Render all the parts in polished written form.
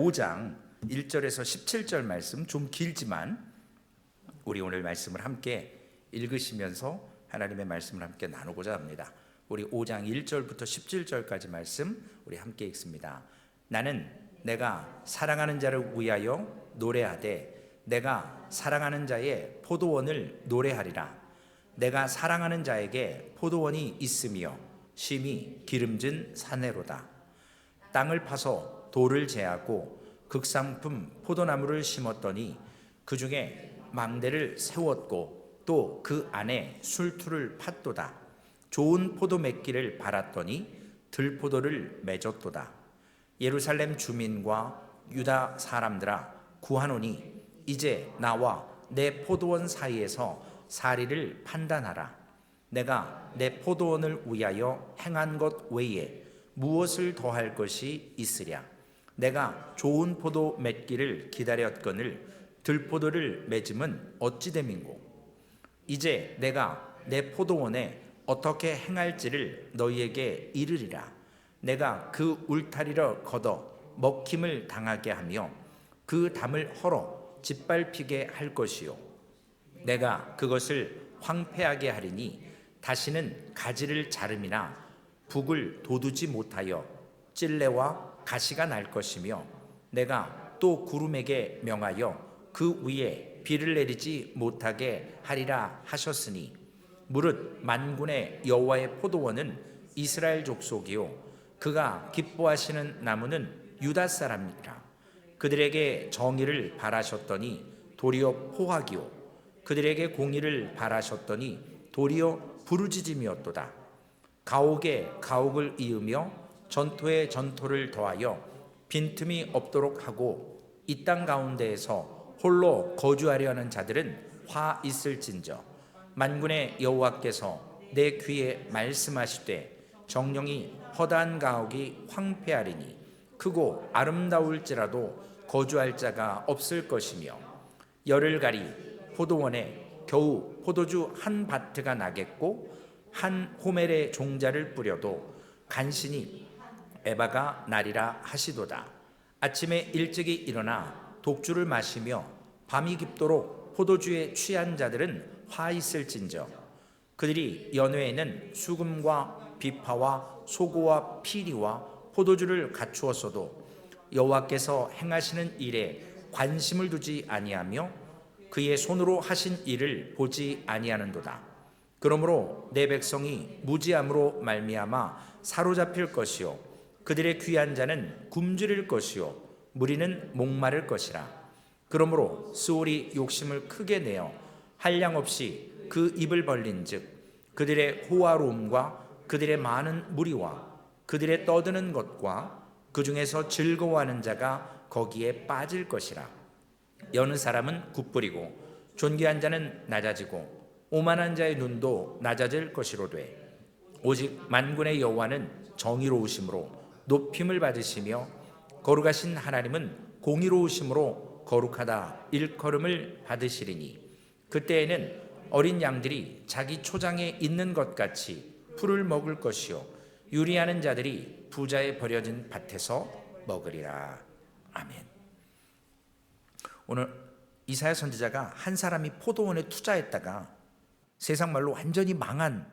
5장 1절에서 17절 말씀, 좀 길지만 우리 오늘 말씀을 함께 읽으시면서 하나님의 말씀을 함께 나누고자 합니다. 우리 5장 1절부터 17절까지 말씀 우리 함께 읽습니다. 나는 내가 사랑하는 자를 위하여 노래하되 내가 사랑하는 자의 포도원을 노래하리라. 내가 사랑하는 자에게 포도원이 있으며 심히 기름진 사내로다. 땅을 파서 돌을 제하고 극상품 포도나무를 심었더니 그 중에 망대를 세웠고 또 그 안에 술투를 팠도다. 좋은 포도 맺기를 바랐더니 들포도를 맺었도다. 예루살렘 주민과 유다 사람들아 구하노니 이제 나와 내 포도원 사이에서 사리를 판단하라. 내가 내 포도원을 위하여 행한 것 외에 무엇을 더할 것이 있으랴. 내가 좋은 포도 맺기를 기다렸거늘 들포도를 맺음은 어찌 됨인고. 이제 내가 내 포도원에 어떻게 행할지를 너희에게 이르리라. 내가 그 울타리를 걷어 먹힘을 당하게 하며 그 담을 헐어 짓밟히게 할 것이요 내가 그것을 황폐하게 하리니 다시는 가지를 자름이나 북을 돋우지 못하여 찔레와 가시가 날 것이며 내가 또 구름에게 명하여 그 위에 비를 내리지 못하게 하리라 하셨으니 무릇 만군의 여호와의 포도원은 이스라엘 족속이요 그가 기뻐하시는 나무는 유다 사람이라. 그들에게 정의를 바라셨더니 도리어 포악이요 그들에게 공의를 바라셨더니 도리어 부르짖음이었도다. 가옥에 가옥을 이으며 전토에 전토를 더하여 빈틈이 없도록 하고 이 땅 가운데에서 홀로 거주하려 하는 자들은 화 있을진저 만군의 여호와께서 내 귀에 말씀하시되 정령이 허다한 가옥이 황폐하리니 크고 아름다울지라도 거주할 자가 없을 것이며 열을 가리 포도원에 겨우 포도주 한 바트가 나겠고 한 호멜의 종자를 뿌려도 간신히 에바가 나리라 하시도다. 아침에 일찍이 일어나 독주를 마시며 밤이 깊도록 포도주에 취한 자들은 화 있을진저 그들이 연회에는 수금과 비파와 소고와 피리와 포도주를 갖추었어도 여호와께서 행하시는 일에 관심을 두지 아니하며 그의 손으로 하신 일을 보지 아니하는도다. 그러므로 내 백성이 무지함으로 말미암아 사로잡힐 것이요 그들의 귀한 자는 굶주릴 것이요 무리는 목마를 것이라. 그러므로 스올이 욕심을 크게 내어 한량없이 그 입을 벌린즉 그들의 호화로움과 그들의 많은 무리와 그들의 떠드는 것과 그 중에서 즐거워하는 자가 거기에 빠질 것이라. 여느 사람은 굽부리고 존귀한 자는 낮아지고 오만한 자의 눈도 낮아질 것이로되 오직 만군의 여호와는 정의로우심으로 높임을 받으시며 거룩하신 하나님은 공의로우심으로 거룩하다 일컬음을 받으시리니 그때에는 어린 양들이 자기 초장에 있는 것 같이 풀을 먹을 것이요 유리하는 자들이 부자의 버려진 밭에서 먹으리라. 아멘. 오늘 이사야 선지자가 한 사람이 포도원에 투자했다가 세상 말로 완전히 망한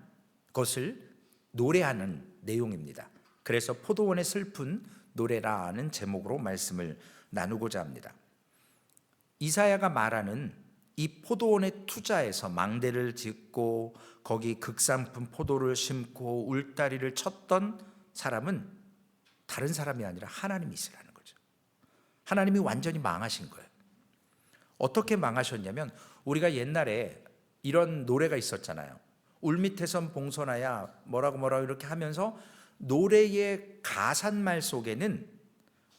것을 노래하는 내용입니다. 그래서 포도원의 슬픈 노래라는 제목으로 말씀을 나누고자 합니다. 이사야가 말하는 이 포도원의 투자에서 망대를 짓고 거기 극상품 포도를 심고 울타리를 쳤던 사람은 다른 사람이 아니라 하나님이시라는 거죠. 하나님이 완전히 망하신 거예요. 어떻게 망하셨냐면 우리가 옛날에 이런 노래가 있었잖아요. 울밑에선 봉선하야 뭐라고 이렇게 하면서 노래의 가사말 속에는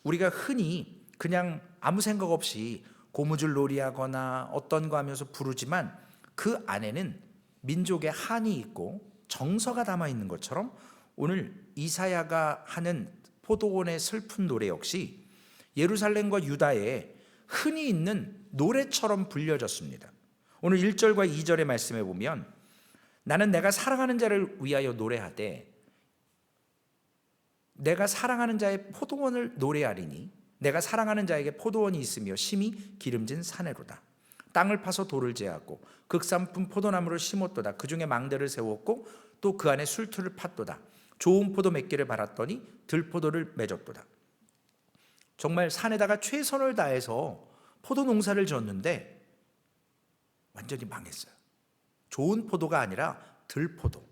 우리가 흔히 그냥 아무 생각 없이 고무줄 놀이하거나 어떤 거 하면서 부르지만 그 안에는 민족의 한이 있고 정서가 담아 있는 것처럼 오늘 이사야가 하는 포도원의 슬픈 노래 역시 예루살렘과 유다에 흔히 있는 노래처럼 불려졌습니다. 오늘 1절과 2절의 말씀에 보면 나는 내가 사랑하는 자를 위하여 노래하되 내가 사랑하는 자의 포도원을 노래하리니 내가 사랑하는 자에게 포도원이 있으며 심히 기름진 사내로다. 땅을 파서 돌을 제하고 극산품 포도나무를 심었도다. 그 중에 망대를 세웠고 또 그 안에 술틀을 팠도다. 좋은 포도 맺기를 바랐더니 들포도를 맺었도다. 정말 산에다가 최선을 다해서 포도 농사를 지었는데 완전히 망했어요. 좋은 포도가 아니라 들포도.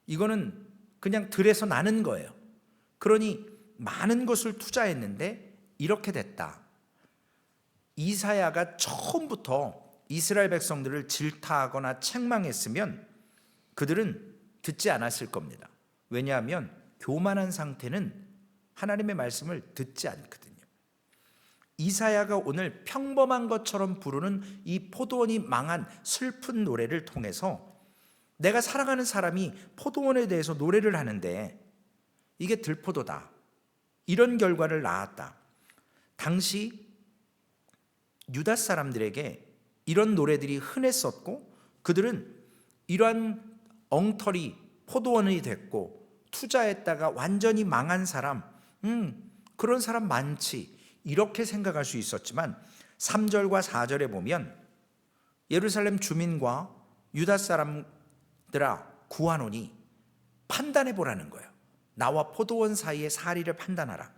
이거는 그냥 들에서 나는 거예요. 그러니 많은 것을 투자했는데 이렇게 됐다. 이사야가 처음부터 이스라엘 백성들을 질타하거나 책망했으면 그들은 듣지 않았을 겁니다. 왜냐하면 교만한 상태는 하나님의 말씀을 듣지 않거든요. 이사야가 오늘 평범한 것처럼 부르는 이 포도원이 망한 슬픈 노래를 통해서 내가 사랑하는 사람이 포도원에 대해서 노래를 하는데 이게 들포도다, 이런 결과를 낳았다. 당시 유다 사람들에게 이런 노래들이 흔했었고 그들은 이러한 엉터리 포도원이 됐고 투자했다가 완전히 망한 사람, 그런 사람 많지, 이렇게 생각할 수 있었지만 3절과 4절에 보면 예루살렘 주민과 유다 사람들아 구하노니 판단해 보라는 거예요. 나와 포도원 사이의 사리를 판단하라.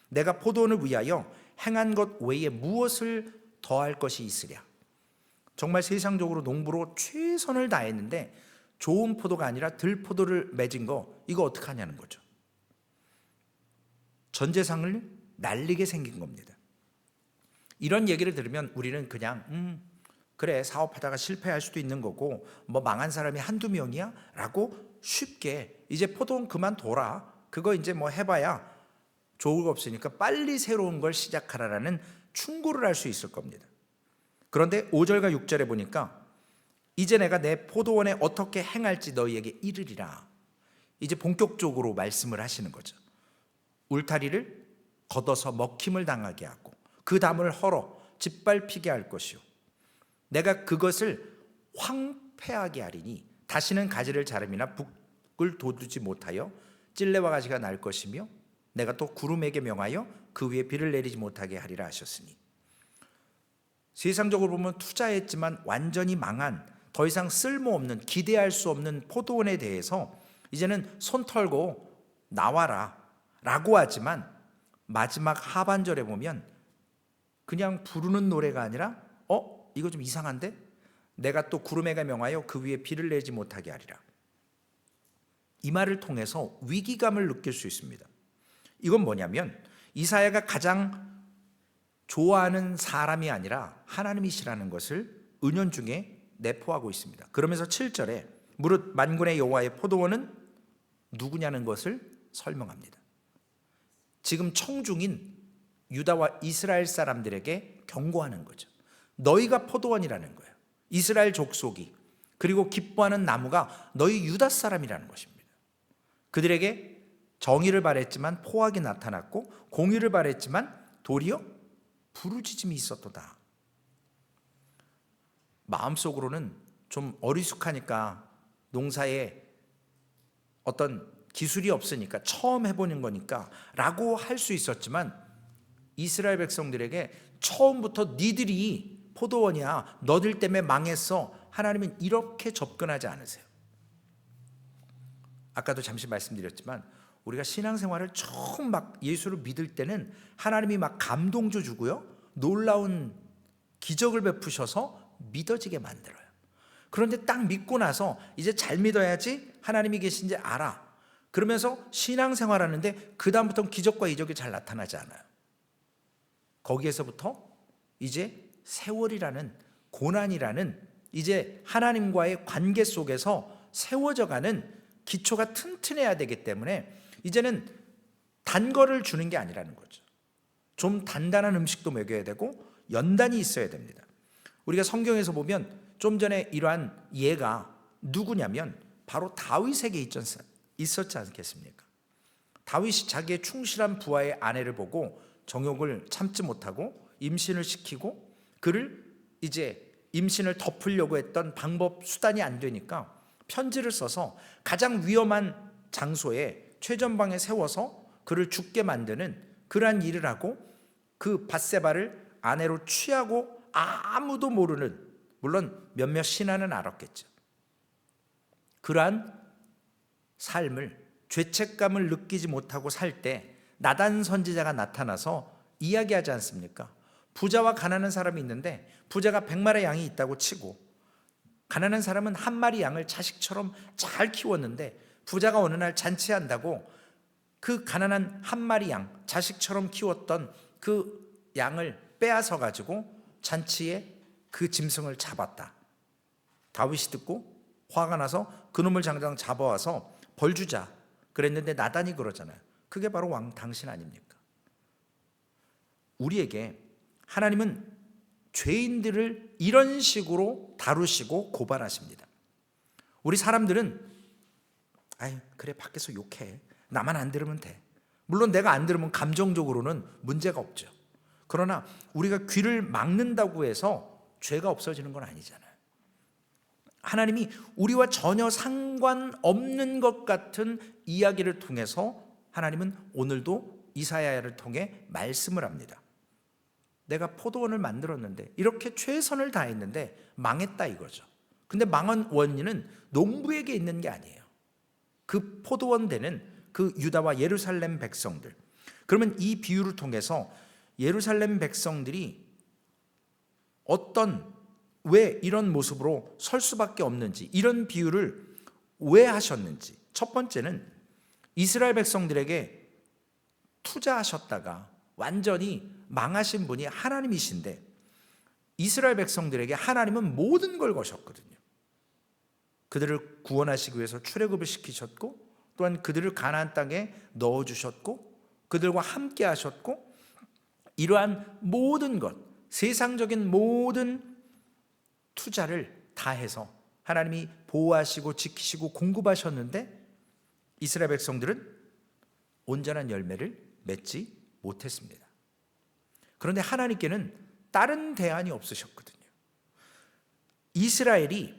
내가 포도원을 위하여 행한 것 외에 무엇을 더할 것이 있으랴. 정말 세상적으로 농부로 최선을 다했는데 좋은 포도가 아니라 들포도를 맺은 거, 이거 어떡하냐는 거죠. 전 재산을 날리게 생긴 겁니다. 이런 얘기를 들으면 우리는 그냥 그래, 사업하다가 실패할 수도 있는 거고 뭐 망한 사람이 한두 명이야? 라고 쉽게 이제 포도원 그만둬라, 그거 이제 뭐 해봐야 좋을 거 없으니까 빨리 새로운 걸 시작하라라는 충고를 할 수 있을 겁니다. 그런데 5절과 6절에 보니까 이제 내가 내 포도원에 어떻게 행할지 너희에게 이르리라. 이제 본격적으로 말씀을 하시는 거죠. 울타리를 걷어서 먹힘을 당하게 하고 그 담을 헐어 짓밟히게 할 것이요, 내가 그것을 황폐하게 하리니 다시는 가지를 자름이나 북을 돋우지 못하여 찔레와 가지가 날 것이며 내가 또 구름에게 명하여 그 위에 비를 내리지 못하게 하리라 하셨으니, 세상적으로 보면 투자했지만 완전히 망한, 더 이상 쓸모없는, 기대할 수 없는 포도원에 대해서 이제는 손 털고 나와라 라고 하지만 마지막 하반절에 보면 그냥 부르는 노래가 아니라 이거 좀 이상한데? 내가 또 구름에게 명하여 그 위에 비를 내지 못하게 하리라. 이 말을 통해서 위기감을 느낄 수 있습니다. 이건 뭐냐면 이사야가 가장 좋아하는 사람이 아니라 하나님이시라는 것을 은연중에 내포하고 있습니다. 그러면서 7절에 무릇 만군의 여호와의 포도원은 누구냐는 것을 설명합니다. 지금 청중인 유다와 이스라엘 사람들에게 경고하는 거죠. 너희가 포도원이라는 거예요. 이스라엘 족속이, 그리고 기뻐하는 나무가 너희 유다 사람이라는 것입니다. 그들에게 정의를 바랬지만 포악이 나타났고 공의를 바랬지만 도리어 부르짖음이 있었도다. 마음속으로는 좀 어리숙하니까, 농사에 어떤 기술이 없으니까 처음 해보는 거니까 라고 할 수 있었지만 이스라엘 백성들에게 처음부터 니들이 포도원이야, 너들 때문에 망했어, 하나님은 이렇게 접근하지 않으세요. 아까도 잠시 말씀드렸지만 우리가 신앙생활을 처음 막 예수를 믿을 때는 하나님이 막 감동도 주고요, 놀라운 기적을 베푸셔서 믿어지게 만들어요. 그런데 딱 믿고 나서 이제 잘 믿어야지 하나님이 계신지 알아, 그러면서 신앙생활하는데 그 다음부터는 기적과 이적이 잘 나타나지 않아요. 거기에서부터 이제 세월이라는, 고난이라는, 이제 하나님과의 관계 속에서 세워져가는 기초가 튼튼해야 되기 때문에 이제는 단 거를 주는 게 아니라는 거죠. 좀 단단한 음식도 먹여야 되고 연단이 있어야 됩니다. 우리가 성경에서 보면 좀 전에 이러한 예가 누구냐면 바로 다윗에게 있었지 않겠습니까? 다윗이 자기의 충실한 부하의 아내를 보고 정욕을 참지 못하고 임신을 시키고, 그를 이제 임신을 덮으려고 했던 방법, 수단이 안 되니까 편지를 써서 가장 위험한 장소에 최전방에 세워서 그를 죽게 만드는 그러한 일을 하고, 그 밧세바를 아내로 취하고 아무도 모르는, 물론 몇몇 신하는 알았겠죠. 그러한 삶을, 죄책감을 느끼지 못하고 살 때 나단 선지자가 나타나서 이야기하지 않습니까? 부자와 가난한 사람이 있는데 부자가 100마리 양이 있다고 치고 가난한 사람은 한 마리 양을 자식처럼 잘 키웠는데 부자가 어느 날 잔치한다고 그 가난한 한 마리 양, 자식처럼 키웠던 그 양을 빼앗아 가지고 잔치에 그 짐승을 잡았다. 다윗이 듣고 화가 나서 그놈을 당장 잡아와서 벌 주자 그랬는데 나단이 그러잖아요. 그게 바로 왕 당신 아닙니까? 우리에게 하나님은 죄인들을 이런 식으로 다루시고 고발하십니다. 우리 사람들은 아유 그래 밖에서 욕해, 나만 안 들으면 돼. 물론 내가 안 들으면 감정적으로는 문제가 없죠. 그러나 우리가 귀를 막는다고 해서 죄가 없어지는 건 아니잖아요. 하나님이 우리와 전혀 상관없는 것 같은 이야기를 통해서 하나님은 오늘도 이사야를 통해 말씀을 합니다. 내가 포도원을 만들었는데 이렇게 최선을 다했는데 망했다 이거죠. 근데 망한 원인은 농부에게 있는 게 아니에요. 그 포도원 되는 그 유다와 예루살렘 백성들. 그러면 이 비유를 통해서 예루살렘 백성들이 왜 이런 모습으로 설 수밖에 없는지, 이런 비유를 왜 하셨는지. 첫 번째는 이스라엘 백성들에게 투자하셨다가 완전히 망하신 분이 하나님이신데 이스라엘 백성들에게 하나님은 모든 걸 거셨거든요. 그들을 구원하시기 위해서 출애굽을 시키셨고 또한 그들을 가나안 땅에 넣어주셨고 그들과 함께 하셨고 이러한 모든 것, 세상적인 모든 투자를 다해서 하나님이 보호하시고 지키시고 공급하셨는데 이스라엘 백성들은 온전한 열매를 맺지 못했습니다. 그런데 하나님께는 다른 대안이 없으셨거든요. 이스라엘이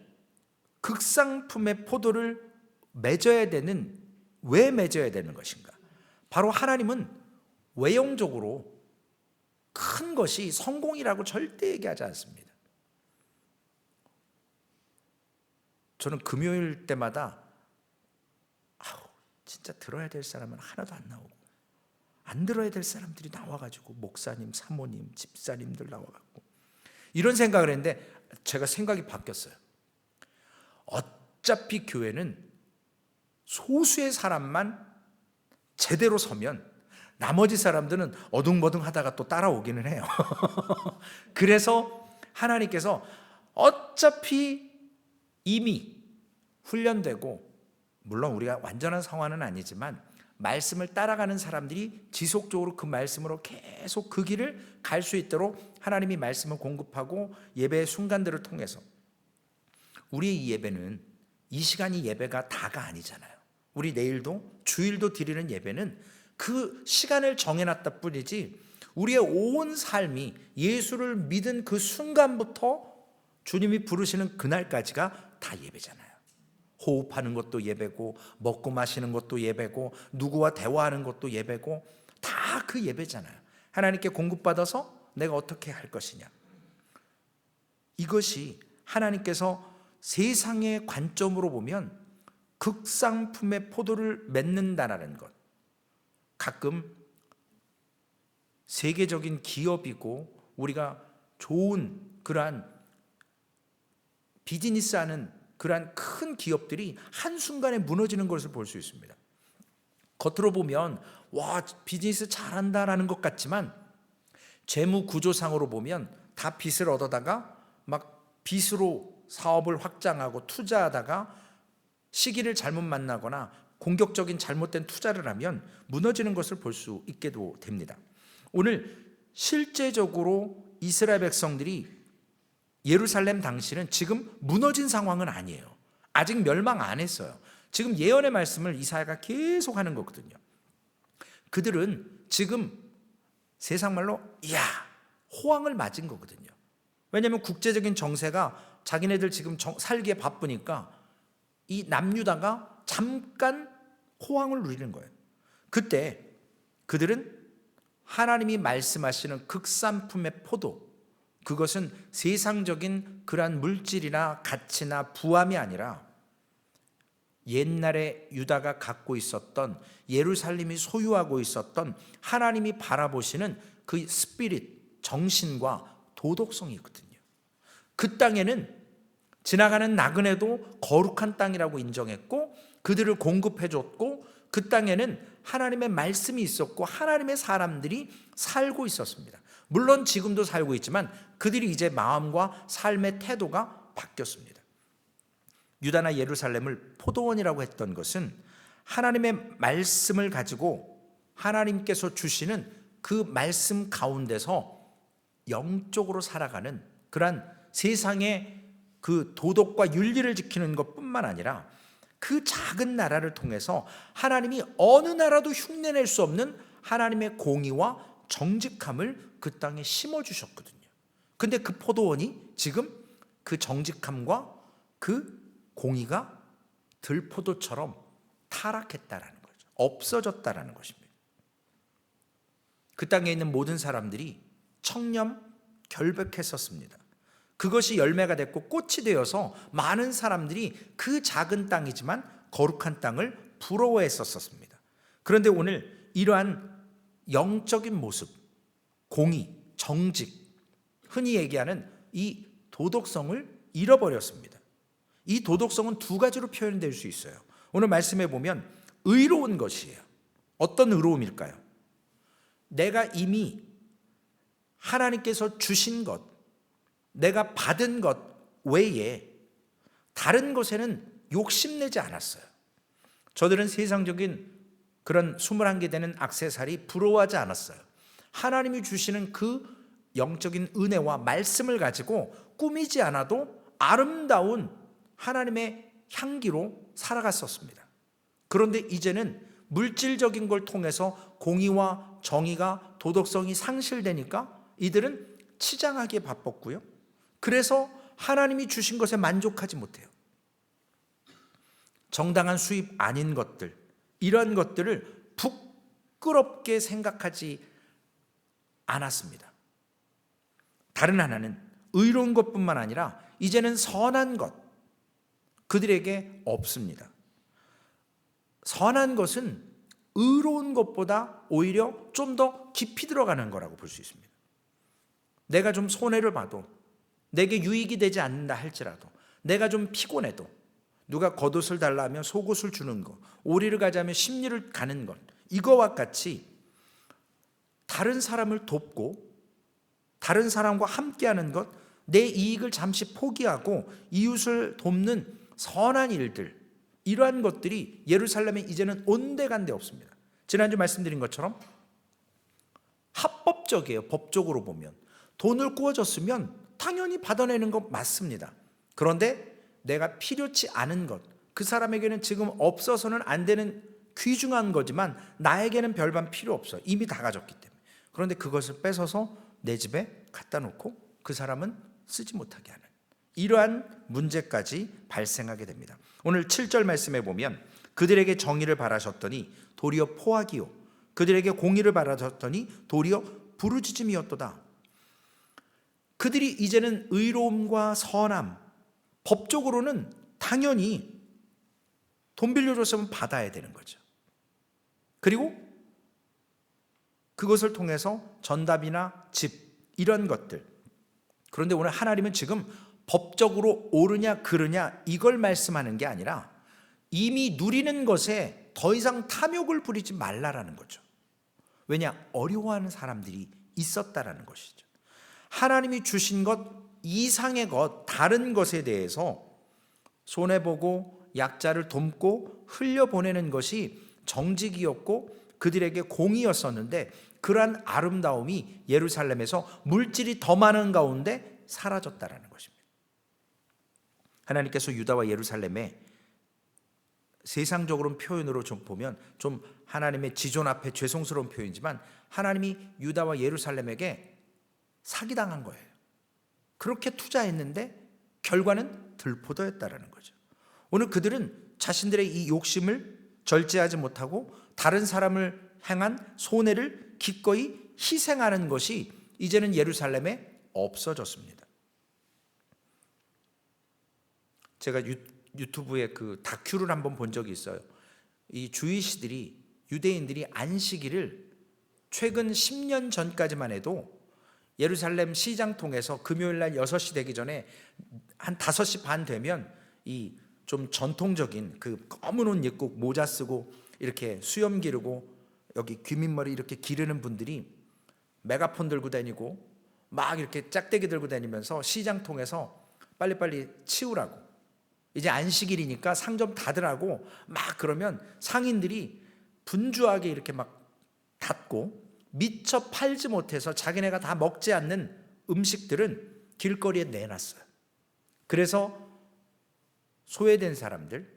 극상품의 포도를 왜 맺어야 되는 것인가? 바로 하나님은 외형적으로 큰 것이 성공이라고 절대 얘기하지 않습니다. 저는 금요일 때마다 진짜 들어야 될 사람은 하나도 안 나오고 안 들어야 될 사람들이 나와가지고 목사님, 사모님, 집사님들 나와가지고 이런 생각을 했는데 제가 생각이 바뀌었어요. 어차피 교회는 소수의 사람만 제대로 서면 나머지 사람들은 어둥버둥 하다가 또 따라오기는 해요. 그래서 하나님께서 어차피 이미 훈련되고 물론 우리가 완전한 성화는 아니지만 말씀을 따라가는 사람들이 지속적으로 그 말씀으로 계속 그 길을 갈 수 있도록 하나님이 말씀을 공급하고 예배의 순간들을 통해서 우리의 이 예배는 이 시간이 예배가 다가 아니잖아요. 우리 내일도 주일도 드리는 예배는 그 시간을 정해놨다 뿐이지 우리의 온 삶이 예수를 믿은 그 순간부터 주님이 부르시는 그날까지가 다 예배잖아요. 호흡하는 것도 예배고 먹고 마시는 것도 예배고 누구와 대화하는 것도 예배고 다 그 예배잖아요. 하나님께 공급받아서 내가 어떻게 할 것이냐. 이것이 하나님께서 세상의 관점으로 보면 극상품의 포도를 맺는다라는 것. 가끔 세계적인 기업이고 우리가 좋은 그러한 비즈니스하는 그러한 큰 기업들이 한순간에 무너지는 것을 볼 수 있습니다. 겉으로 보면 와 비즈니스 잘한다라는 것 같지만 재무 구조상으로 보면 다 빚을 얻어다가 막 빚으로 사업을 확장하고 투자하다가 시기를 잘못 만나거나 공격적인 잘못된 투자를 하면 무너지는 것을 볼 수 있게도 됩니다. 오늘 실제적으로 이스라엘 백성들이 예루살렘 당시는 지금 무너진 상황은 아니에요. 아직 멸망 안 했어요. 지금 예언의 말씀을 이사야가 계속 하는 거거든요. 그들은 지금 세상 말로 호황을 맞은 거거든요. 왜냐하면 국제적인 정세가 자기네들 지금 살기에 바쁘니까 이 남유다가 잠깐 호황을 누리는 거예요. 그때 그들은 하나님이 말씀하시는 극산품의 포도, 그것은 세상적인 그러한 물질이나 가치나 부함이 아니라 옛날에 유다가 갖고 있었던, 예루살렘이 소유하고 있었던 하나님이 바라보시는 그 스피릿, 정신과 도덕성이거든요. 그 땅에는 지나가는 나그네도 거룩한 땅이라고 인정했고 그들을 공급해줬고, 그 땅에는 하나님의 말씀이 있었고 하나님의 사람들이 살고 있었습니다. 물론 지금도 살고 있지만 그들이 이제 마음과 삶의 태도가 바뀌었습니다. 유다나 예루살렘을 포도원이라고 했던 것은 하나님의 말씀을 가지고 하나님께서 주시는 그 말씀 가운데서 영적으로 살아가는 그러한 세상의 그 도덕과 윤리를 지키는 것뿐만 아니라 그 작은 나라를 통해서 하나님이 어느 나라도 흉내낼 수 없는 하나님의 공의와 정직함을 그 땅에 심어주셨거든요. 근데 그 포도원이 지금 그 정직함과 그 공의가 들포도처럼 타락했다라는 거죠. 없어졌다라는 것입니다. 그 땅에 있는 모든 사람들이 청렴 결백했었습니다. 그것이 열매가 됐고 꽃이 되어서 많은 사람들이 그 작은 땅이지만 거룩한 땅을 부러워했었습니다. 그런데 오늘 이러한 영적인 모습, 공의, 정직, 흔히 얘기하는 이 도덕성을 잃어버렸습니다. 이 도덕성은 두 가지로 표현될 수 있어요. 오늘 말씀해 보면 의로운 것이에요. 어떤 의로움일까요? 내가 이미 하나님께서 주신 것, 내가 받은 것 외에 다른 것에는 욕심내지 않았어요. 저들은 세상적인 그런 21개 되는 액세서리 부러워하지 않았어요. 하나님이 주시는 그 영적인 은혜와 말씀을 가지고 꾸미지 않아도 아름다운 하나님의 향기로 살아갔었습니다. 그런데 이제는 물질적인 걸 통해서 공의와 정의가, 도덕성이 상실되니까 이들은 치장하기에 바빴고요. 그래서 하나님이 주신 것에 만족하지 못해요. 정당한 수입 아닌 것들, 이런 것들을 부끄럽게 생각하지 않았습니다. 다른 하나는 의로운 것뿐만 아니라 이제는 선한 것, 그들에게 없습니다. 선한 것은 의로운 것보다 오히려 좀 더 깊이 들어가는 거라고 볼 수 있습니다. 내가 좀 손해를 봐도, 내게 유익이 되지 않는다 할지라도, 내가 좀 피곤해도, 누가 겉옷을 달라 하면 속옷을 주는 것, 오리를 가자면 십리를 가는 것, 이거와 같이 다른 사람을 돕고 다른 사람과 함께하는 것, 내 이익을 잠시 포기하고 이웃을 돕는 선한 일들, 이러한 것들이 예루살렘에 이제는 온데간데 없습니다. 지난주 말씀드린 것처럼 합법적이에요. 법적으로 보면 돈을 구워줬으면 당연히 받아내는 것 맞습니다. 그런데 내가 필요치 않은 것, 그 사람에게는 지금 없어서는 안 되는 귀중한 거지만 나에게는 별반 필요 없어, 이미 다 가졌기 때문에. 그런데 그것을 뺏어서 내 집에 갖다 놓고 그 사람은 쓰지 못하게 하는 이러한 문제까지 발생하게 됩니다. 오늘 7절 말씀에 보면 그들에게 정의를 바라셨더니 도리어 포악이요, 그들에게 공의를 바라셨더니 도리어 부르짖음이었도다. 그들이 이제는 의로움과 선함, 법적으로는 당연히 돈 빌려줬으면 받아야 되는 거죠. 그리고 그것을 통해서 전답이나 집, 이런 것들. 그런데 오늘 하나님은 지금 법적으로 옳으냐 그르냐 이걸 말씀하는 게 아니라 이미 누리는 것에 더 이상 탐욕을 부리지 말라라는 거죠. 왜냐? 어려워하는 사람들이 있었다라는 것이죠. 하나님이 주신 것 이상의 것, 다른 것에 대해서 손해보고 약자를 돕고 흘려보내는 것이 정직이었고 그들에게 공의였었는데, 그러한 아름다움이 예루살렘에서 물질이 더 많은 가운데 사라졌다라는 것입니다. 하나님께서 유다와 예루살렘에 세상적으로는 표현으로 좀 보면 좀 하나님의 지존 앞에 죄송스러운 표현이지만 하나님이 유다와 예루살렘에게 사기당한 거예요. 그렇게 투자했는데 결과는 들포도였다라는 거죠. 오늘 그들은 자신들의 이 욕심을 절제하지 못하고 다른 사람을 향한 손해를 기꺼이 희생하는 것이 이제는 예루살렘에 없어졌습니다. 제가 유튜브에 그 다큐를 한번 본 적이 있어요. 이 주이시들이, 유대인들이 안식일을 최근 10년 전까지만 해도 예루살렘 시장 통해서 금요일 날 6시 되기 전에 한 5시 반 되면 이 좀 전통적인 그 검은 옷 입고 모자 쓰고 이렇게 수염 기르고 여기 귀밑머리 이렇게 기르는 분들이 메가폰 들고 다니고 막 이렇게 짝대기 들고 다니면서 시장 통해서 빨리빨리 치우라고, 이제 안식일이니까 상점 닫으라고 막 그러면 상인들이 분주하게 이렇게 막 닫고 미처 팔지 못해서 자기네가 다 먹지 않는 음식들은 길거리에 내놨어요. 그래서 소외된 사람들,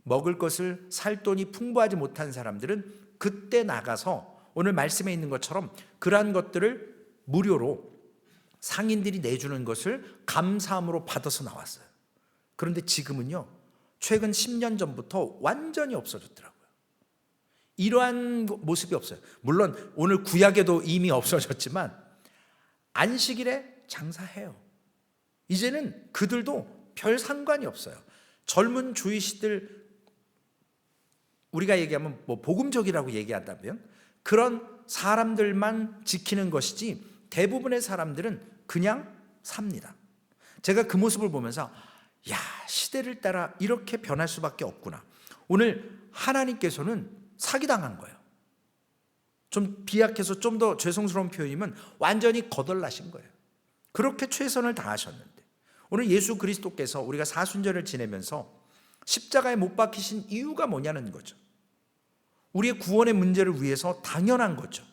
먹을 것을 살 돈이 풍부하지 못한 사람들은 그때 나가서 오늘 말씀에 있는 것처럼 그러한 것들을 무료로 상인들이 내주는 것을 감사함으로 받아서 나왔어요. 그런데 지금은요, 최근 10년 전부터 완전히 없어졌더라고요. 이러한 모습이 없어요. 물론 오늘 구약에도 이미 없어졌지만 안식일에 장사해요. 이제는 그들도 별 상관이 없어요. 젊은 주이시들, 우리가 얘기하면 뭐 복음적이라고 얘기한다면 그런 사람들만 지키는 것이지 대부분의 사람들은 그냥 삽니다. 제가 그 모습을 보면서 야, 시대를 따라 이렇게 변할 수밖에 없구나. 오늘 하나님께서는 사기당한 거예요. 좀 비약해서 좀 더 죄송스러운 표현이면 완전히 거덜나신 거예요. 그렇게 최선을 다하셨는데 오늘 예수 그리스도께서 우리가 사순절을 지내면서 십자가에 못 박히신 이유가 뭐냐는 거죠. 우리의 구원의 문제를 위해서 당연한 거죠.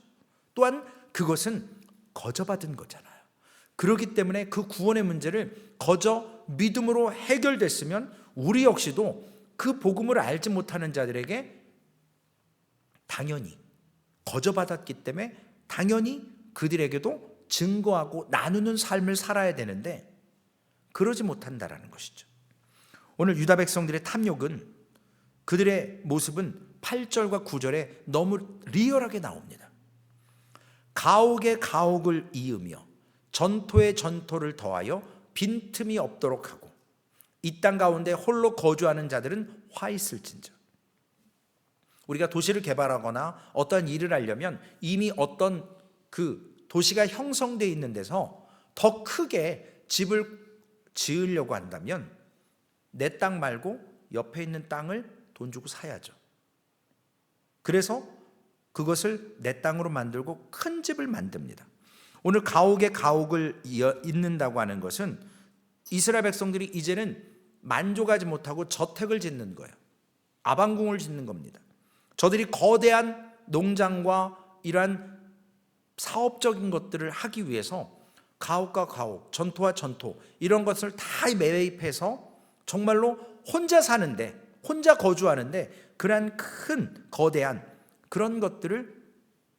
또한 그것은 거저받은 거잖아요. 그렇기 때문에 그 구원의 문제를 거저 믿음으로 해결됐으면 우리 역시도 그 복음을 알지 못하는 자들에게 당연히 거저받았기 때문에 당연히 그들에게도 증거하고 나누는 삶을 살아야 되는데 그러지 못한다라는 것이죠. 오늘 유다 백성들의 탐욕은, 그들의 모습은 8절과 9절에 너무 리얼하게 나옵니다. 가옥에 가옥을 이으며 전토에 전토를 더하여 빈틈이 없도록 하고 이 땅 가운데 홀로 거주하는 자들은 화 있을진저. 우리가 도시를 개발하거나 어떤 일을 하려면 이미 어떤 그 도시가 형성되어 있는 데서 더 크게 집을 지으려고 한다면 내 땅 말고 옆에 있는 땅을 돈 주고 사야죠. 그래서 그것을 내 땅으로 만들고 큰 집을 만듭니다. 오늘 가옥에 가옥을 잇는다고 하는 것은 이스라엘 백성들이 이제는 만족하지 못하고 저택을 짓는 거예요. 아방궁을 짓는 겁니다. 저들이 거대한 농장과 이러한 사업적인 것들을 하기 위해서 가옥과 가옥, 전토와 전토 이런 것을 다 매입해서 정말로 혼자 사는데, 혼자 거주하는데 그러한 큰 거대한 그런 것들을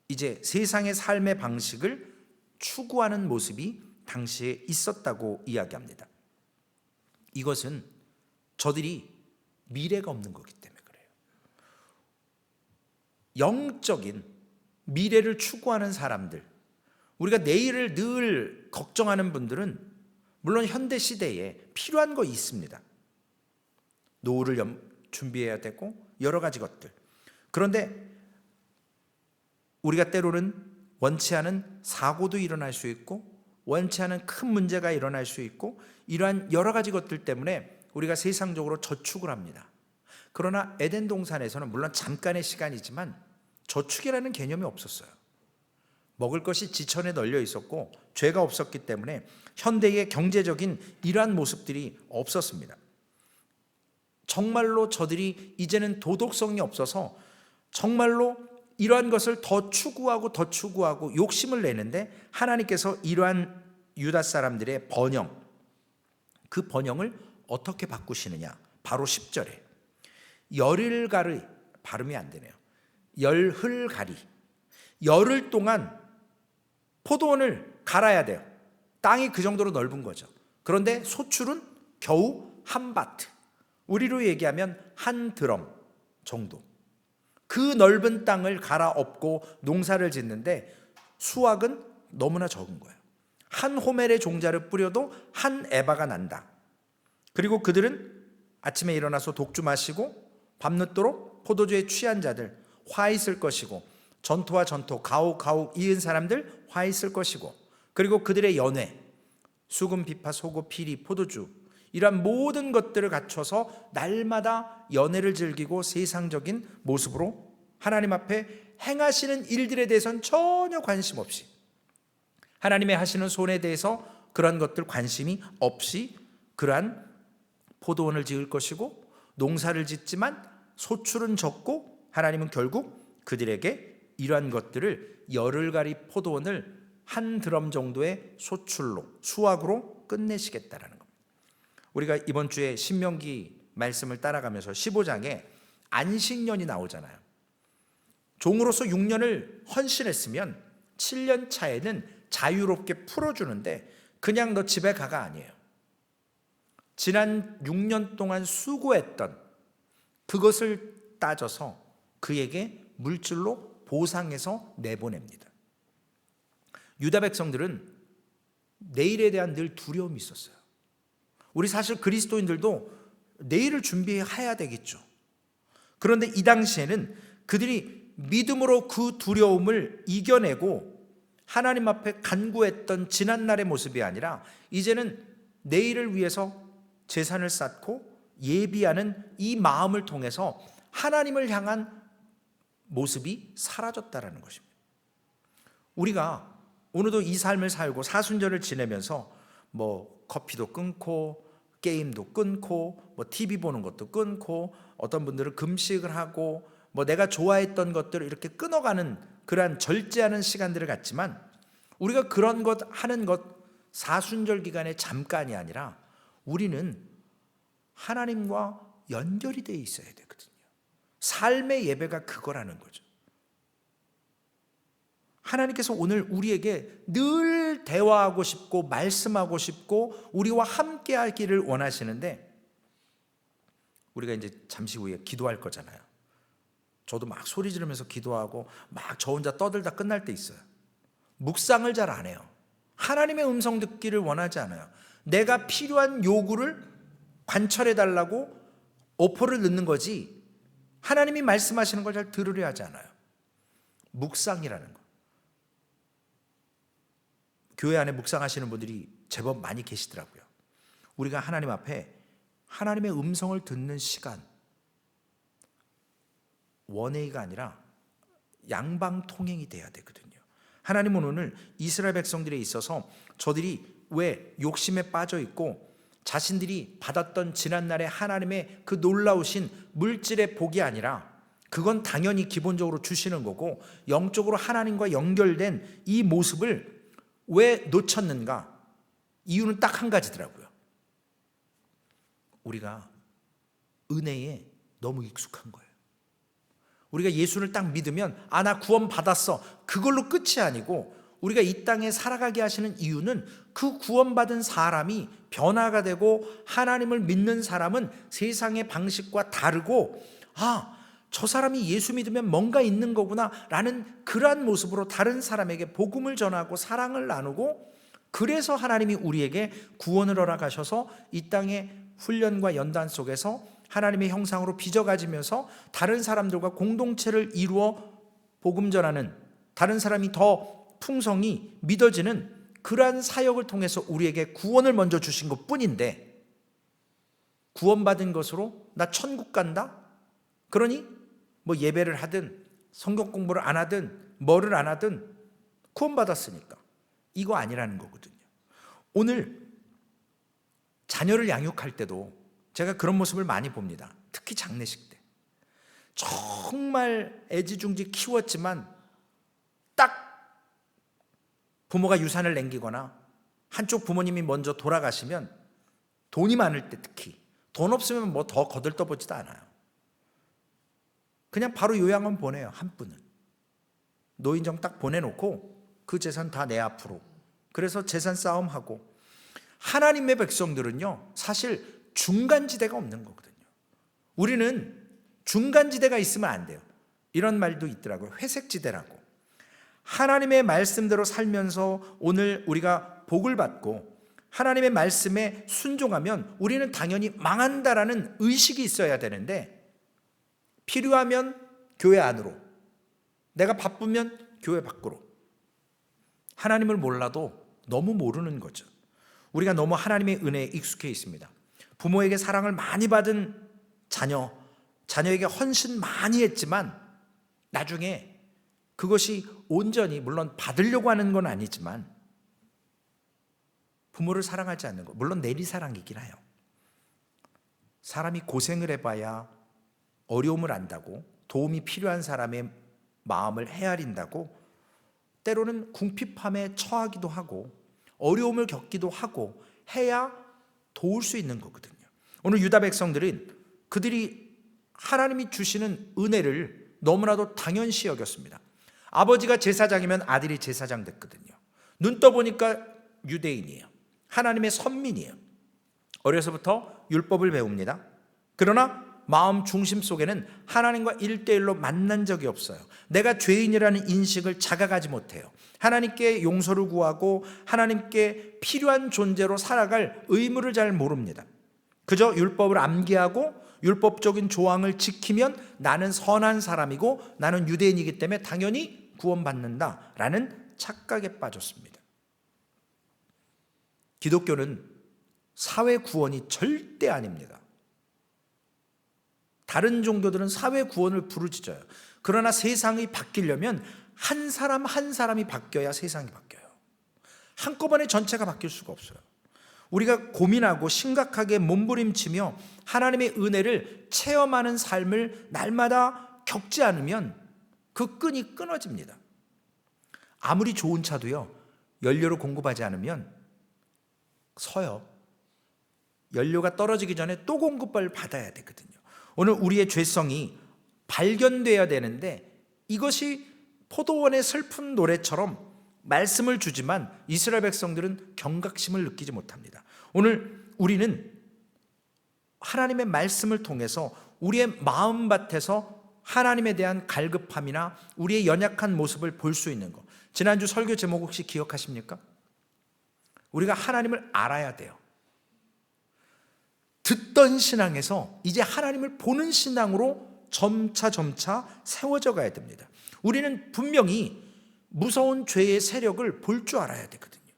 이제 세상의 삶의 방식을 추구하는 모습이 당시에 있었다고 이야기합니다. 이것은 저들이 미래가 없는 거기 때문에 그래요. 영적인 미래를 추구하는 사람들, 우리가 내일을 늘 걱정하는 분들은 물론 현대 시대에 필요한 거 있습니다. 노후를 준비해야 되고 여러 가지 것들. 그런데 우리가 때로는 원치 않은 사고도 일어날 수 있고 원치 않은 큰 문제가 일어날 수 있고 이러한 여러 가지 것들 때문에 우리가 세상적으로 저축을 합니다. 그러나 에덴 동산에서는 물론 잠깐의 시간이지만 저축이라는 개념이 없었어요. 먹을 것이 지천에 널려 있었고 죄가 없었기 때문에 현대의 경제적인 이러한 모습들이 없었습니다. 정말로 저들이 이제는 도덕성이 없어서 정말로 이러한 것을 더 추구하고 욕심을 내는데 하나님께서 이러한 유다 사람들의 번영, 그 번영을 어떻게 바꾸시느냐? 바로 10절에 열흘가리, 발음이 안 되네요. 열흘가리, 열흘 동안 포도원을 갈아야 돼요. 땅이 그 정도로 넓은 거죠. 그런데 소출은 겨우 한 바트, 우리로 얘기하면 한 드럼 정도. 그 넓은 땅을 갈아엎고 농사를 짓는데 수확은 너무나 적은 거예요. 한 호멜의 종자를 뿌려도 한 에바가 난다. 그리고 그들은 아침에 일어나서 독주 마시고 밤늦도록 포도주에 취한 자들 화 있을 것이고, 전토와 전토, 가옥 이은 사람들 화 있을 것이고, 그리고 그들의 연회, 수금, 비파, 소고, 피리, 포도주, 이러한 모든 것들을 갖춰서 날마다 연회를 즐기고 세상적인 모습으로 하나님 앞에 행하시는 일들에 대해서는 전혀 관심 없이, 하나님의 하시는 손에 대해서 그런 것들 관심이 없이 그러한 포도원을 지을 것이고, 농사를 짓지만 소출은 적고, 하나님은 결국 그들에게 이러한 것들을 열흘가리 포도원을 한 드럼 정도의 소출로, 수확으로 끝내시겠다라는 겁니다. 우리가 이번 주에 신명기 말씀을 따라가면서 15장에 안식년이 나오잖아요. 종으로서 6년을 헌신했으면 7년 차에는 자유롭게 풀어주는데, 그냥 너 집에 가가 아니에요. 지난 6년 동안 수고했던 그것을 따져서 그에게 물질로 보상해서 내보냅니다. 유다 백성들은 내일에 대한 늘 두려움이 있었어요. 우리 사실 그리스도인들도 내일을 준비해야 되겠죠. 그런데 이 당시에는 그들이 믿음으로 그 두려움을 이겨내고 하나님 앞에 간구했던 지난날의 모습이 아니라, 이제는 내일을 위해서 재산을 쌓고 예비하는 이 마음을 통해서 하나님을 향한 모습이 사라졌다라는 것입니다. 우리가 오늘도 이 삶을 살고 사순절을 지내면서 뭐 커피도 끊고 게임도 끊고 뭐 TV 보는 것도 끊고, 어떤 분들은 금식을 하고 뭐 내가 좋아했던 것들을 이렇게 끊어가는 그러한 절제하는 시간들을 갖지만, 우리가 그런 것 하는 것 사순절 기간에 잠깐이 아니라 우리는 하나님과 연결이 되어 있어야 되거든요. 삶의 예배가 그거라는 거죠. 하나님께서 오늘 우리에게 늘 대화하고 싶고 말씀하고 싶고 우리와 함께 하기를 원하시는데, 우리가 이제 잠시 후에 기도할 거잖아요. 저도 막 소리 지르면서 기도하고 막 저 혼자 떠들다 끝날 때 있어요. 묵상을 잘 안 해요. 하나님의 음성 듣기를 원하지 않아요. 내가 필요한 요구를 관철해 달라고 오퍼를 넣는 거지, 하나님이 말씀하시는 걸 잘 들으려 하지 않아요. 묵상이라는 거. 교회 안에 묵상하시는 분들이 제법 많이 계시더라고요. 우리가 하나님 앞에 하나님의 음성을 듣는 시간, 원웨이가 아니라 양방통행이 돼야 되거든요. 하나님은 오늘 이스라엘 백성들에 있어서 저들이 왜 욕심에 빠져 있고 자신들이 받았던 지난날의 하나님의 그 놀라우신 물질의 복이 아니라, 그건 당연히 기본적으로 주시는 거고 영적으로 하나님과 연결된 이 모습을 왜 놓쳤는가? 이유는 딱 한 가지더라고요. 우리가 은혜에 너무 익숙한 거예요. 우리가 예수를 딱 믿으면 나 구원 받았어, 그걸로 끝이 아니고, 우리가 이 땅에 살아가게 하시는 이유는 그 구원받은 사람이 변화가 되고, 하나님을 믿는 사람은 세상의 방식과 다르고, 저 사람이 예수 믿으면 뭔가 있는 거구나 라는 그러한 모습으로 다른 사람에게 복음을 전하고 사랑을 나누고, 그래서 하나님이 우리에게 구원을 허락하셔서 이 땅의 훈련과 연단 속에서 하나님의 형상으로 빚어가지면서 다른 사람들과 공동체를 이루어 복음 전하는, 다른 사람이 더 풍성히 믿어지는 그러한 사역을 통해서 우리에게 구원을 먼저 주신 것 뿐인데, 구원받은 것으로 나 천국 간다? 그러니 뭐 예배를 하든 성경 공부를 안 하든 뭐를 안 하든 구원받았으니까, 이거 아니라는 거거든요. 오늘 자녀를 양육할 때도 제가 그런 모습을 많이 봅니다. 특히 장례식 때 정말 애지중지 키웠지만 딱 부모가 유산을 남기거나 한쪽 부모님이 먼저 돌아가시면, 돈이 많을 때 특히 돈 없으면 뭐 더 거들떠보지도 않아요. 그냥 바로 요양원 보내요. 한 분은 노인정 딱 보내놓고 그 재산 다 내 앞으로. 그래서 재산 싸움하고. 하나님의 백성들은요 사실 중간지대가 없는 거거든요. 우리는 중간지대가 있으면 안 돼요. 이런 말도 있더라고요. 회색지대라고. 하나님의 말씀대로 살면서 오늘 우리가 복을 받고 하나님의 말씀에 순종하면 우리는 당연히 망한다라는 의식이 있어야 되는데, 필요하면 교회 안으로, 내가 바쁘면 교회 밖으로, 하나님을 몰라도 너무 모르는 거죠. 우리가 너무 하나님의 은혜에 익숙해 있습니다. 부모에게 사랑을 많이 받은 자녀에게 헌신 많이 했지만 나중에 그것이 온전히, 물론 받으려고 하는 건 아니지만 부모를 사랑하지 않는 것, 물론 내리사랑이긴 해요. 사람이 고생을 해봐야 어려움을 안다고, 도움이 필요한 사람의 마음을 헤아린다고, 때로는 궁핍함에 처하기도 하고 어려움을 겪기도 하고 해야 도울 수 있는 거거든요. 오늘 유다 백성들은 그들이 하나님이 주시는 은혜를 너무나도 당연시 여겼습니다. 아버지가 제사장이면 아들이 제사장 됐거든요. 눈 떠보니까 유대인이에요. 하나님의 선민이에요. 어려서부터 율법을 배웁니다. 그러나 마음 중심 속에는 하나님과 1대1로 만난 적이 없어요. 내가 죄인이라는 인식을 자각하지 못해요. 하나님께 용서를 구하고 하나님께 필요한 존재로 살아갈 의무를 잘 모릅니다. 그저 율법을 암기하고 율법적인 조항을 지키면 나는 선한 사람이고 나는 유대인이기 때문에 당연히 구원받는다라는 착각에 빠졌습니다. 기독교는 사회 구원이 절대 아닙니다. 다른 종교들은 사회 구원을 부르짖어요. 그러나 세상이 바뀌려면 한 사람 한 사람이 바뀌어야 세상이 바뀌어요. 한꺼번에 전체가 바뀔 수가 없어요. 우리가 고민하고 심각하게 몸부림치며 하나님의 은혜를 체험하는 삶을 날마다 겪지 않으면 그 끈이 끊어집니다. 아무리 좋은 차도요, 연료를 공급하지 않으면 서요. 연료가 떨어지기 전에 또 공급을 받아야 되거든요. 오늘 우리의 죄성이 발견돼야 되는데 이것이 포도원의 슬픈 노래처럼 말씀을 주지만 이스라엘 백성들은 경각심을 느끼지 못합니다. 오늘 우리는 하나님의 말씀을 통해서 우리의 마음밭에서 하나님에 대한 갈급함이나 우리의 연약한 모습을 볼 수 있는 것. 지난주 설교 제목 혹시 기억하십니까? 우리가 하나님을 알아야 돼요. 듣던 신앙에서 이제 하나님을 보는 신앙으로 점차 세워져 가야 됩니다. 우리는 분명히 무서운 죄의 세력을 볼 줄 알아야 되거든요.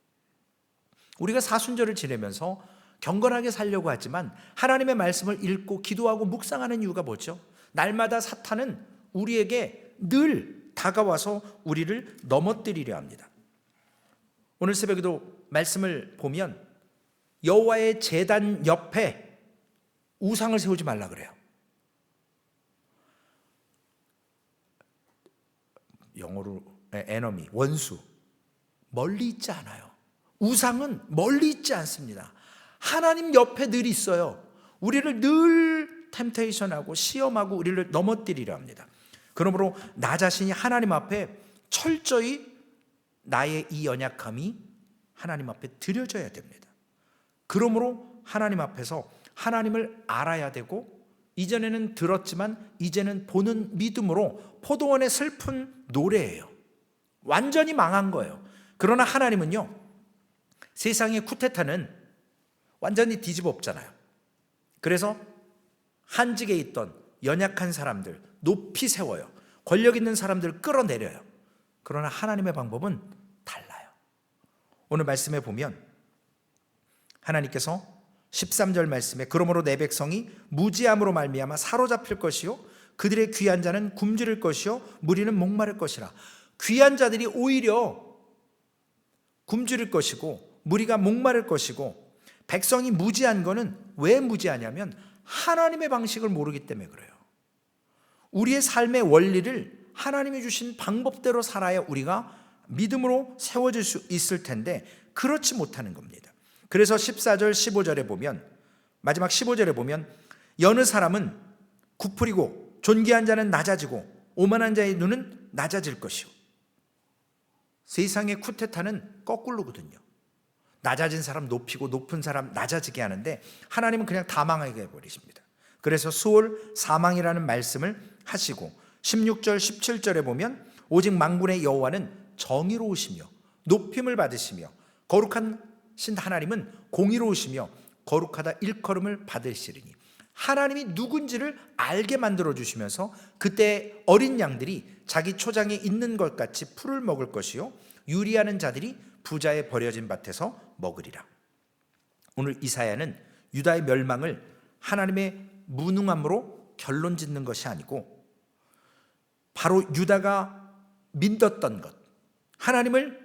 우리가 사순절을 지내면서 경건하게 살려고 하지만 하나님의 말씀을 읽고 기도하고 묵상하는 이유가 뭐죠? 날마다 사탄은 우리에게 늘 다가와서 우리를 넘어뜨리려 합니다. 오늘 새벽에도 말씀을 보면 여호와의 제단 옆에 우상을 세우지 말라 그래요. 영어로 enemy, 원수. 멀리 있지 않아요. 우상은 멀리 있지 않습니다. 하나님 옆에 늘 있어요. 우리를 늘 템테이션하고 시험하고 우리를 넘어뜨리려 합니다. 그러므로 나 자신이 하나님 앞에 철저히 나의 이 연약함이 하나님 앞에 드려져야 됩니다. 그러므로 하나님 앞에서 하나님을 알아야 되고, 이전에는 들었지만 이제는 보는 믿음으로 포도원의 슬픈 노래예요. 완전히 망한 거예요. 그러나 하나님은요, 세상의 쿠데타는 완전히 뒤집어 엎잖아요. 그래서 한직에 있던 연약한 사람들 높이 세워요. 권력 있는 사람들을 끌어내려요. 그러나 하나님의 방법은 달라요. 오늘 말씀에 보면 하나님께서 13절 말씀에 그러므로 내 백성이 무지함으로 말미암아 사로잡힐 것이요 그들의 귀한 자는 굶주릴 것이요 무리는 목마를 것이라. 귀한 자들이 오히려 굶주릴 것이고 무리가 목마를 것이고, 백성이 무지한 거는 왜 무지하냐면 하나님의 방식을 모르기 때문에 그래요. 우리의 삶의 원리를 하나님이 주신 방법대로 살아야 우리가 믿음으로 세워질 수 있을 텐데 그렇지 못하는 겁니다. 그래서 14절 15절에 보면, 마지막 15절에 보면 여느 사람은 구풀이고 존귀한 자는 낮아지고 오만한 자의 눈은 낮아질 것이요. 세상의 쿠데타는 거꾸로거든요. 낮아진 사람 높이고 높은 사람 낮아지게 하는데 하나님은 그냥 다 망하게 해버리십니다. 그래서 수월 사망이라는 말씀을 하시고 16절 17절에 보면 오직 만군의 여호와는 정의로우시며 높임을 받으시며 거룩하신 하나님은 공의로우시며 거룩하다 일컬음을 받으시리니 하나님이 누군지를 알게 만들어 주시면서 그때 어린 양들이 자기 초장에 있는 것 같이 풀을 먹을 것이요 유리하는 자들이 부자의 버려진 밭에서 먹으리라. 오늘 이사야는 유다의 멸망을 하나님의 무능함으로 결론 짓는 것이 아니고 바로 유다가 믿었던 것, 하나님을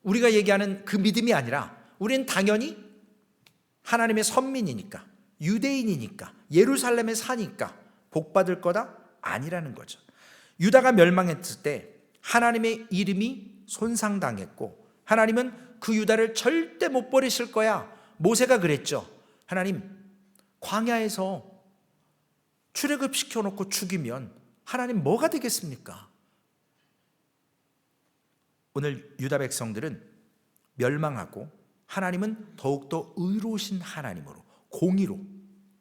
우리가 얘기하는 그 믿음이 아니라 우리는 당연히 하나님의 선민이니까 유대인이니까 예루살렘에 사니까 복받을 거다 아니라는 거죠. 유다가 멸망했을 때 하나님의 이름이 손상당했고 하나님은 그 유다를 절대 못 버리실 거야. 모세가 그랬죠. 하나님, 광야에서 출애굽시켜 놓고 죽이면 하나님 뭐가 되겠습니까? 오늘 유다 백성들은 멸망하고 하나님은 더욱더 의로우신 하나님으로 공의로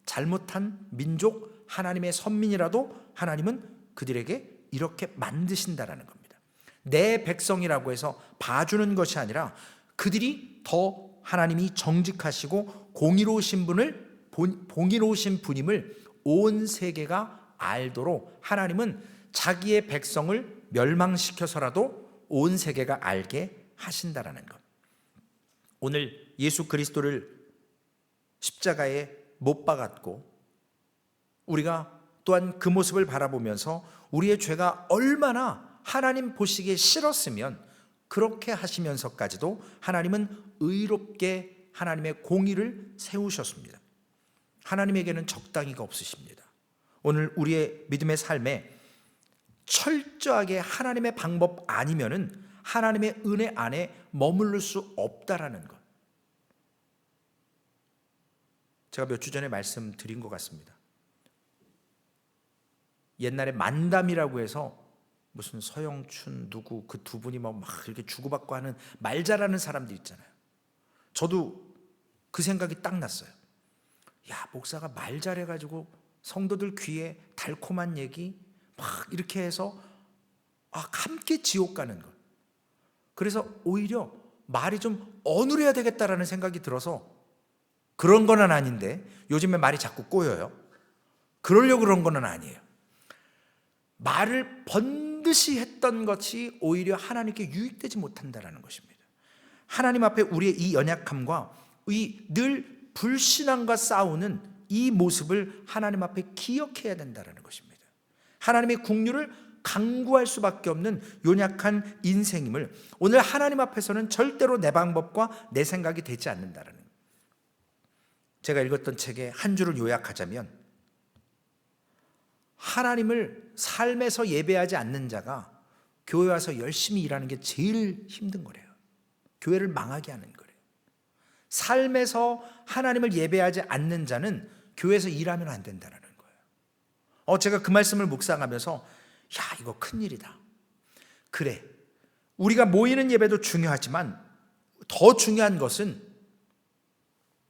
잘못한 민족 하나님의 선민이라도 하나님은 그들에게 이렇게 만드신다라는 겁니다. 내 백성이라고 해서 봐주는 것이 아니라 그들이 더 하나님이 정직하시고 공의로우신 분임을 온 세계가 알도록 하나님은 자기의 백성을 멸망시켜서라도 온 세계가 알게 하신다라는 것. 오늘 예수 그리스도를 십자가에 못 박았고 우리가 또한 그 모습을 바라보면서 우리의 죄가 얼마나 하나님 보시기에 싫었으면 그렇게 하시면서까지도 하나님은 의롭게 하나님의 공의를 세우셨습니다. 하나님에게는 적당히가 없으십니다. 오늘 우리의 믿음의 삶에 철저하게 하나님의 방법 아니면은 하나님의 은혜 안에 머무를 수 없다라는 것. 제가 몇 주 전에 말씀드린 것 같습니다. 옛날에 만담이라고 해서 무슨 서영춘 누구 그 두 분이 막 이렇게 주고받고 하는 말 잘하는 사람들 있잖아요. 저도 그 생각이 딱 났어요. 야, 목사가 말 잘해가지고 성도들 귀에 달콤한 얘기 막 이렇게 해서 함께 지옥 가는 것. 그래서 오히려 말이 좀 어눌해야 되겠다라는 생각이 들어서 그런 건 아닌데 요즘에 말이 자꾸 꼬여요. 그러려고 그런 건 아니에요. 말을 번듯이 했던 것이 오히려 하나님께 유익되지 못한다라는 것입니다. 하나님 앞에 우리의 이 연약함과 이 늘 불신앙과 싸우는 이 모습을 하나님 앞에 기억해야 된다라는 것입니다. 하나님의 긍휼을 강구할 수밖에 없는 연약한 인생임을 오늘 하나님 앞에서는 절대로 내 방법과 내 생각이 되지 않는다라는 거예요. 제가 읽었던 책에 한 줄을 요약하자면 하나님을 삶에서 예배하지 않는 자가 교회 와서 열심히 일하는 게 제일 힘든 거래요. 교회를 망하게 하는 거래요. 삶에서 하나님을 예배하지 않는 자는 교회에서 일하면 안 된다는 거예요. 제가 그 말씀을 묵상하면서 야, 이거 큰일이다. 그래, 우리가 모이는 예배도 중요하지만 더 중요한 것은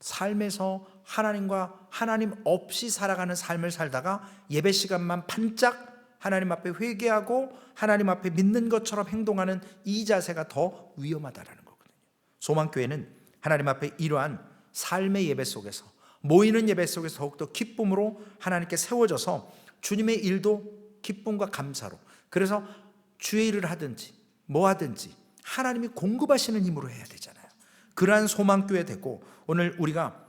삶에서 하나님과 하나님 없이 살아가는 삶을 살다가 예배 시간만 반짝 하나님 앞에 회개하고 하나님 앞에 믿는 것처럼 행동하는 이 자세가 더 위험하다라는 거거든요. 소망교회는 하나님 앞에 이러한 삶의 예배 속에서 모이는 예배 속에서 더욱더 기쁨으로 하나님께 세워져서 주님의 일도 기쁨과 감사로, 그래서 주의 일을 하든지 뭐 하든지 하나님이 공급하시는 힘으로 해야 되잖아요. 그러한 소망교회 되고, 오늘 우리가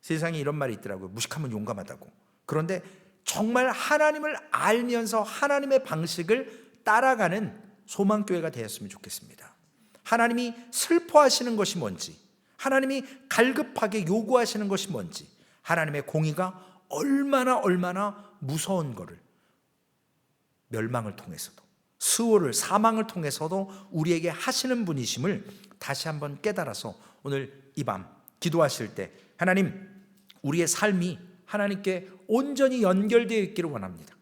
세상에 이런 말이 있더라고요. 무식하면 용감하다고. 그런데 정말 하나님을 알면서 하나님의 방식을 따라가는 소망교회가 되었으면 좋겠습니다. 하나님이 슬퍼하시는 것이 뭔지, 하나님이 갈급하게 요구하시는 것이 뭔지, 하나님의 공의가 얼마나 무서운 거를 멸망을 통해서도, 수호를, 사망을 통해서도 우리에게 하시는 분이심을 다시 한번 깨달아서 오늘 이 밤 기도하실 때 하나님, 우리의 삶이 하나님께 온전히 연결되어 있기를 원합니다.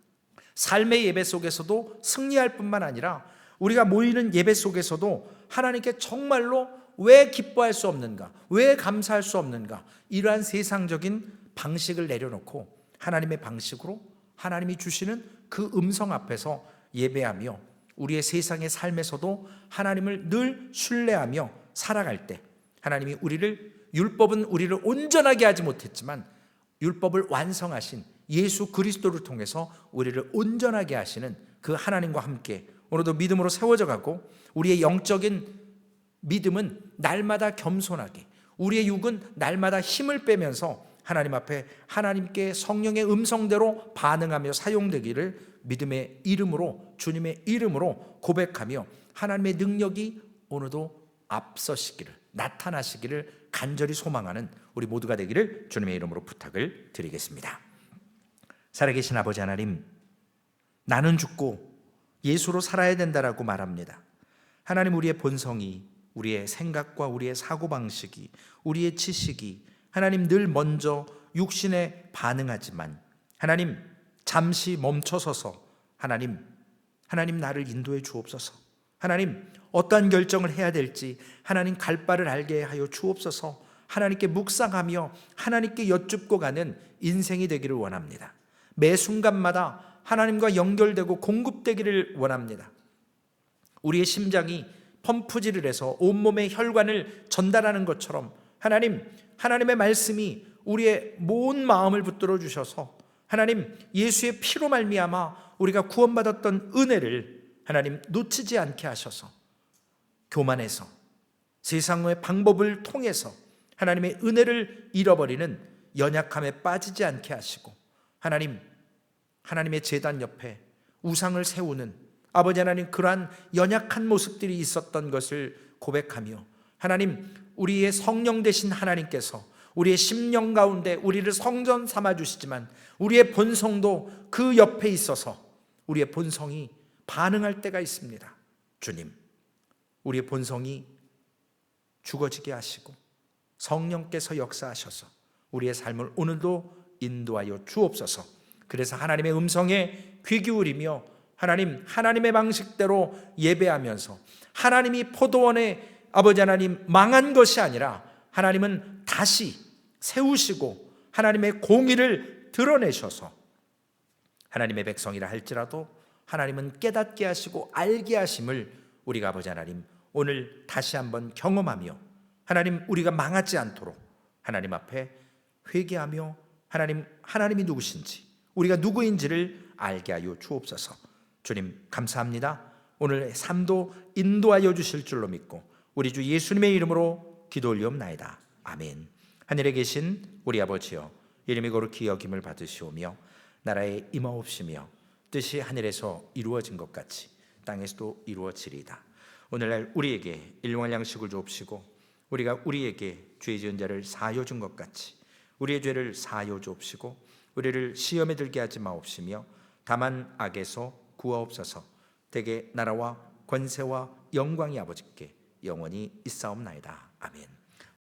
삶의 예배 속에서도 승리할 뿐만 아니라 우리가 모이는 예배 속에서도 하나님께 정말로 왜 기뻐할 수 없는가, 왜 감사할 수 없는가, 이러한 세상적인 방식을 내려놓고 하나님의 방식으로 하나님이 주시는 그 음성 앞에서 예배하며 우리의 세상의 삶에서도 하나님을 늘 신뢰하며 살아갈 때 하나님이 율법은 우리를 온전하게 하지 못했지만 율법을 완성하신 예수 그리스도를 통해서 우리를 온전하게 하시는 그 하나님과 함께 오늘도 믿음으로 세워져 가고, 우리의 영적인 믿음은 날마다 겸손하게, 우리의 육은 날마다 힘을 빼면서 하나님 앞에 하나님께 성령의 음성대로 반응하며 사용되기를 믿음의 이름으로, 주님의 이름으로 고백하며 하나님의 능력이 오늘도 앞서시기를, 나타나시기를 간절히 소망하는 우리 모두가 되기를 주님의 이름으로 부탁을 드리겠습니다. 살아계신 아버지 하나님, 나는 죽고 예수로 살아야 된다라고 말합니다. 하나님, 우리의 본성이, 우리의 생각과 우리의 사고방식이, 우리의 지식이 하나님 늘 먼저 육신에 반응하지만 하나님 잠시 멈춰서서 하나님 나를 인도해 주옵소서. 하나님 어떠한 결정을 해야 될지 하나님 갈 바를 알게 하여 주옵소서. 하나님께 묵상하며 하나님께 여쭙고 가는 인생이 되기를 원합니다. 매 순간마다 하나님과 연결되고 공급되기를 원합니다. 우리의 심장이 펌프질을 해서 온몸의 혈관을 전달하는 것처럼 하나님의 말씀이 우리의 모든 마음을 붙들어 주셔서 하나님 예수의 피로 말미암아 우리가 구원받았던 은혜를 하나님 놓치지 않게 하셔서, 교만해서 세상의 방법을 통해서 하나님의 은혜를 잃어버리는 연약함에 빠지지 않게 하시고, 하나님의 제단 옆에 우상을 세우는 아버지 하나님, 그러한 연약한 모습들이 있었던 것을 고백하며 하나님, 우리의 성령 되신 하나님께서 우리의 심령 가운데 우리를 성전 삼아 주시지만 우리의 본성도 그 옆에 있어서 우리의 본성이 반응할 때가 있습니다. 주님, 우리의 본성이 죽어지게 하시고 성령께서 역사하셔서 우리의 삶을 오늘도 인도하여 주옵소서. 그래서 하나님의 음성에 귀 기울이며 하나님의 방식대로 예배하면서 하나님이 포도원에 아버지 하나님 망한 것이 아니라 하나님은 다시 세우시고 하나님의 공의를 드러내셔서 하나님의 백성이라 할지라도 하나님은 깨닫게 하시고 알게 하심을 우리가 아버지 하나님 오늘 다시 한번 경험하며 하나님 우리가 망하지 않도록 하나님 앞에 회개하며 하나님이 누구신지, 우리가 누구인지를 알게 하여 주옵소서. 주님 감사합니다. 오늘 삶도 인도하여 주실 줄로 믿고 우리 주 예수님의 이름으로 기도 올리옵나이다. 아멘. 하늘에 계신 우리 아버지여, 이름이 거룩히 여김을 받으시오며 나라에 임하옵시며 뜻이 하늘에서 이루어진 것 같이 땅에서도 이루어지리이다. 오늘날 우리에게 일용할 양식을 주옵시고 우리가 우리에게 죄 지은 자를 사하여 준 것 같이 우리의 죄를 사하여 주옵시고 우리를 시험에 들게 하지 마옵시며 다만 악에서 구하옵소서. 대개 나라와 권세와 영광이 아버지께 영원히 있사옵나이다. 아멘.